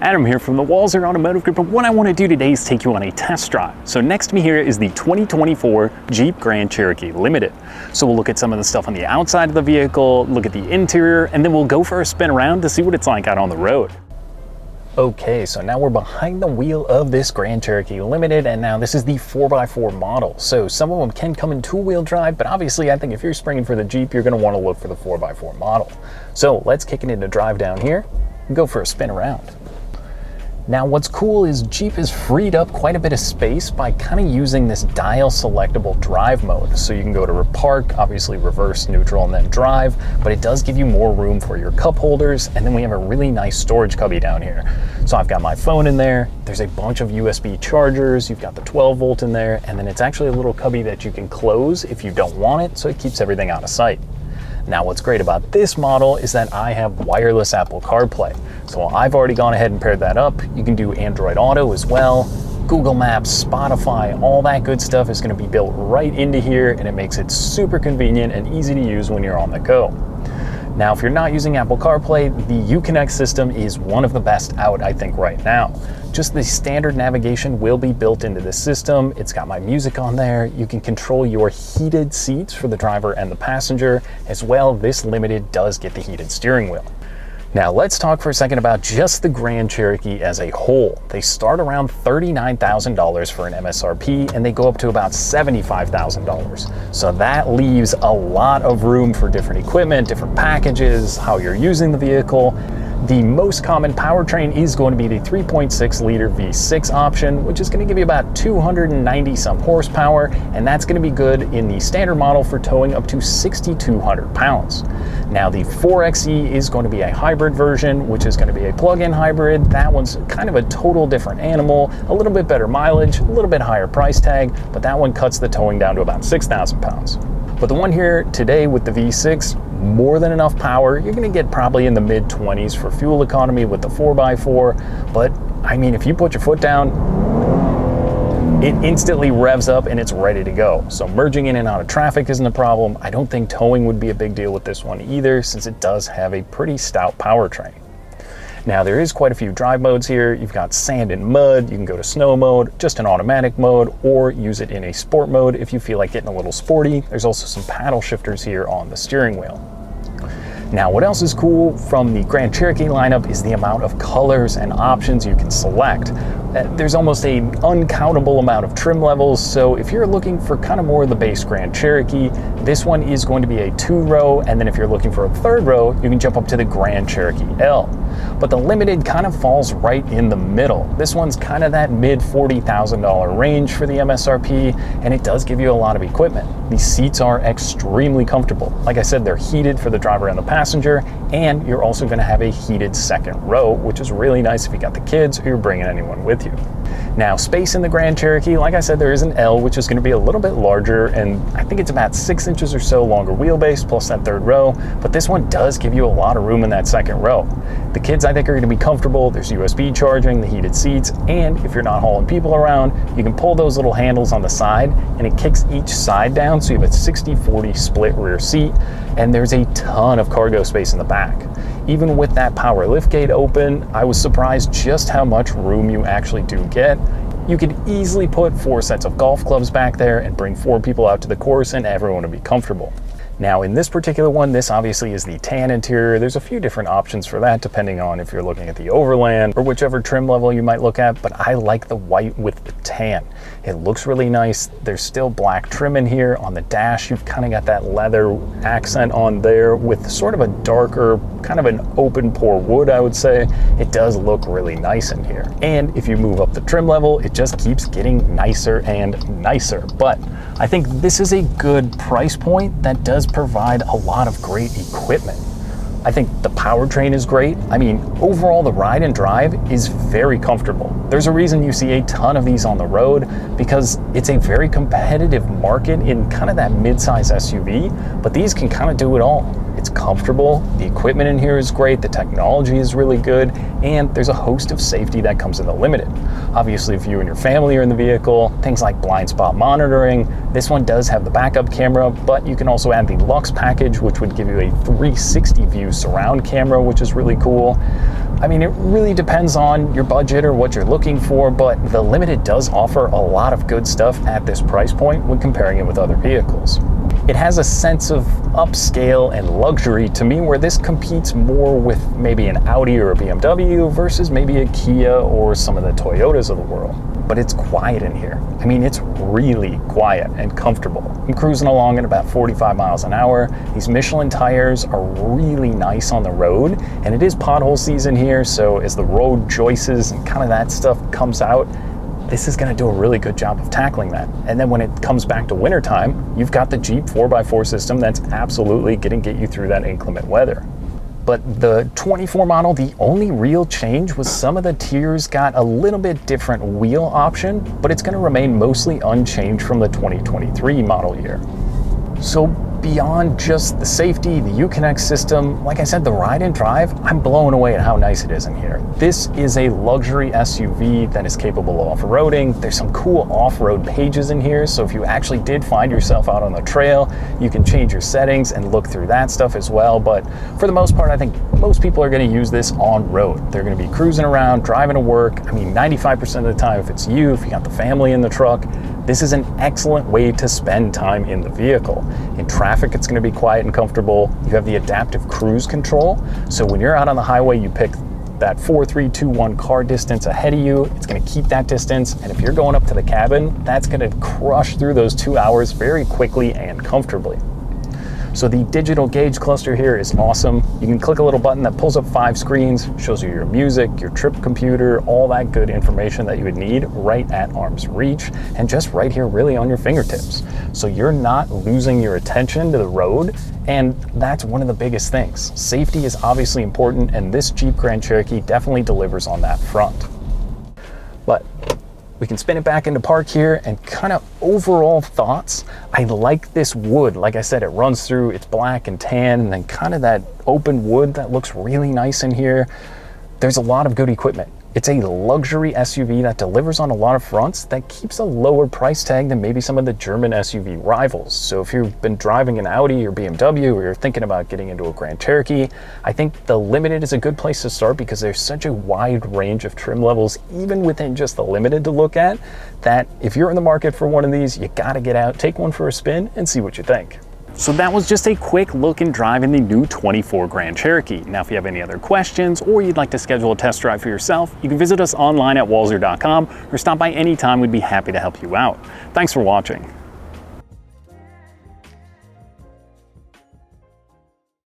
Adam here from the Walser Automotive Group, and what I want to do today is take you on a test drive. So next to me here is the 2024 Jeep Grand Cherokee Limited. So we'll look at some of the stuff on the outside of the vehicle, look at the interior, and then we'll go for a spin around to see what it's like out on the road. Okay, so now we're behind the wheel of this Grand Cherokee Limited, and now this is the 4x4 model. So some of them can come in two-wheel drive, but obviously I think if you're springing for the Jeep, you're going to want to look for the 4x4 model. So let's kick it into drive down here and go for a spin around. Now what's cool is Jeep has freed up quite a bit of space by kind of using this dial selectable drive mode. So you can go to park, obviously reverse, neutral, and then drive, but it does give you more room for your cup holders. And then we have a really nice storage cubby down here. So I've got my phone in there, there's a bunch of USB chargers, you've got the 12 volt in there, and then it's actually a little cubby that you can close if you don't want it, so it keeps everything out of sight. Now what's great about this model is that I have wireless Apple CarPlay. So I've already gone ahead and paired that up. You can do Android Auto as well. Google Maps, Spotify, all that good stuff is going to be built right into here, and it makes it super convenient and easy to use when you're on the go. Now, if you're not using Apple CarPlay, the Uconnect system is one of the best out, I think, right now. Just the standard navigation will be built into the system. It's got my music on there. You can control your heated seats for the driver and the passenger. As well, this Limited does get the heated steering wheel. Now let's talk for a second about just the Grand Cherokee as a whole. They start around $39,000 for an MSRP, and they go up to about $75,000. So that leaves a lot of room for different equipment, different packages, how you're using the vehicle. The most common powertrain is going to be the 3.6 liter V6 option, which is going to give you about 290 some horsepower, and that's going to be good in the standard model for towing up to 6,200 pounds. Now the 4xe is going to be a hybrid version, which is going to be a plug-in hybrid. That one's kind of a total different animal, a little bit better mileage, a little bit higher price tag, but that one cuts the towing down to about 6,000 pounds. But the one here today with the V6, more than enough power. You're going to get probably in the mid-20s for fuel economy with the 4x4, but I mean, if you put your foot down, it instantly revs up and it's ready to go. So merging in and out of traffic isn't a problem. I don't think towing would be a big deal with this one either, since it does have a pretty stout powertrain. Now there is quite a few drive modes here. You've got sand and mud, you can go to snow mode, just an automatic mode, or use it in a sport mode if you feel like getting a little sporty. There's also some paddle shifters here on the steering wheel. Now what else is cool from the Grand Cherokee lineup is the amount of colors and options you can select. There's almost an uncountable amount of trim levels, so if you're looking for kind of more of the base Grand Cherokee, this one is going to be a 2-row, and then if you're looking for a 3rd row, you can jump up to the Grand Cherokee L. But the Limited kind of falls right in the middle. This one's kind of that mid $40,000 range for the MSRP, and it does give you a lot of equipment. These seats are extremely comfortable. Like I said, they're heated for the driver and the passenger, and you're also going to have a heated 2nd row, which is really nice if you got the kids or you're bringing anyone with you. Now, space in the Grand Cherokee, like I said, there is an L, which is going to be a little bit larger, and I think it's about 6 inches or so longer wheelbase plus that 3rd row, but this one does give you a lot of room in that 2nd row. The kids, I think, are going to be comfortable. There's USB charging, the heated seats, and if you're not hauling people around, you can pull those little handles on the side, and it kicks each side down, so you have a 60-40 split rear seat, and there's a ton of cargo space in the back. Even with that power liftgate open, I was surprised just how much room you actually do get. You could easily put 4 sets of golf clubs back there and bring 4 people out to the course, and everyone would be comfortable. Now in this particular one, this obviously is the tan interior. There's a few different options for that depending on if you're looking at the Overland or whichever trim level you might look at, but I like the white with the tan. It looks really nice. There's still black trim in here. On the dash, you've kind of got that leather accent on there with sort of a darker, kind of an open pore wood, I would say. It does look really nice in here. And if you move up the trim level, it just keeps getting nicer and nicer. But I think this is a good price point that does provide a lot of great equipment. I think the powertrain is great. I mean, overall the ride and drive is very comfortable. There's a reason you see a ton of these on the road, because it's a very competitive market in kind of that mid-size SUV, but these can kind of do it all. It's comfortable, the equipment in here is great, the technology is really good, and there's a host of safety that comes in the Limited. Obviously, if you and your family are in the vehicle, things like blind spot monitoring. This one does have the backup camera, but you can also add the Lux package, which would give you a 360 view surround camera, which is really cool. I mean, it really depends on your budget or what you're looking for, but the Limited does offer a lot of good stuff at this price point when comparing it with other vehicles. It has a sense of upscale and luxury to me where this competes more with maybe an Audi or a BMW versus maybe a Kia or some of the Toyotas of the world. But it's quiet in here. I mean, it's really quiet and comfortable. I'm cruising along at about 45 miles an hour. These Michelin tires are really nice on the road, and it is pothole season here, so as the road joists and kind of that stuff comes out, this is going to do a really good job of tackling that. And then when it comes back to wintertime, you've got the Jeep 4x4 system that's absolutely going to get you through that inclement weather. But the 24 model, the only real change was some of the tiers got a little bit different wheel option, but it's going to remain mostly unchanged from the 2023 model year. So beyond just the safety, the Uconnect system, like I said, the ride and drive, I'm blown away at how nice it is in here. This is a luxury SUV that is capable of off-roading. There's some cool off-road pages in here, so if you actually did find yourself out on the trail, you can change your settings and look through that stuff as well. But for the most part, I think most people are going to use this on road. They're going to be cruising around, driving to work. I mean, 95% of the time, if it's you, if you got the family in the truck, this is an excellent way to spend time in the vehicle. In traffic, it's going to be quiet and comfortable. You have the adaptive cruise control, so when you're out on the highway, you pick that 4, 3, 2, 1 car distance ahead of you. It's going to keep that distance, and if you're going up to the cabin, that's going to crush through those 2 hours very quickly and comfortably. So the digital gauge cluster here is awesome. You can click a little button that pulls up 5 screens, shows you your music, your trip computer, all that good information that you would need right at arm's reach, and just right here really on your fingertips. So you're not losing your attention to the road, and that's one of the biggest things. Safety is obviously important, and this Jeep Grand Cherokee definitely delivers on that front. But we can spin it back into park here, and kind of overall thoughts, I like this wood. Like I said, it runs through, it's black and tan, and then kind of that open wood that looks really nice in here. There's a lot of good equipment. It's a luxury SUV that delivers on a lot of fronts that keeps a lower price tag than maybe some of the German SUV rivals. So if you've been driving an Audi or BMW, or you're thinking about getting into a Grand Cherokee, I think the Limited is a good place to start because there's such a wide range of trim levels, even within just the Limited to look at, that if you're in the market for one of these, you gotta get out, take one for a spin, and see what you think. So that was just a quick look and drive in the new 24 Grand Cherokee. Now, if you have any other questions or you'd like to schedule a test drive for yourself, you can visit us online at walser.com or stop by anytime. We'd be happy to help you out. Thanks for watching.